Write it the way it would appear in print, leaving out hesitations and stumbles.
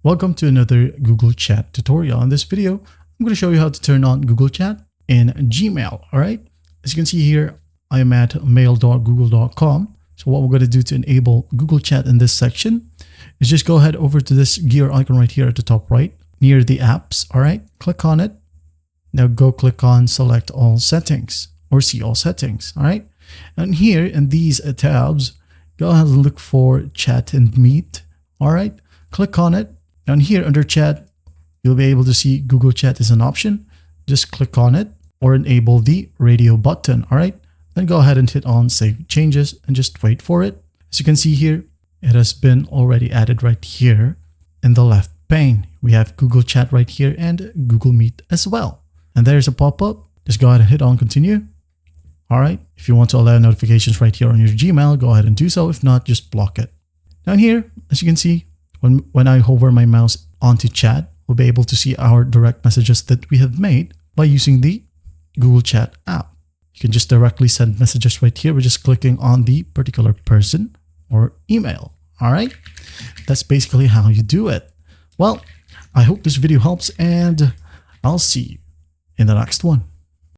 Welcome to another Google Chat tutorial. In this video, I'm going to show you how to turn on Google Chat in Gmail. All right. As you can see here, I am at mail.google.com. So what we're going to do to enable Google Chat in this section is just go ahead over to this gear icon right here at the top right near the apps. All right. Click on it. Now go click on select all settings or see all settings. All right. And here in these tabs, go ahead and look for Chat and Meet. All right. Click on it. And here under Chat, you'll be able to see Google Chat is an option. Just click on it or enable the radio button. All right. Then go ahead and hit on Save Changes and just wait for it. As you can see here, it has been already added right here in the left pane. We have Google Chat right here and Google Meet as well. And there's a pop-up. Just go ahead and hit on Continue. All right. If you want to allow notifications right here on your Gmail, go ahead and do so. If not, just block it. Down here, as you can see, when I hover my mouse onto Chat, we'll be able to see our direct messages that we have made by using the Google Chat app. You can just directly send messages right here. We're just clicking on the particular person or email. All right. That's basically how you do it. Well, I hope this video helps and I'll see you in the next one.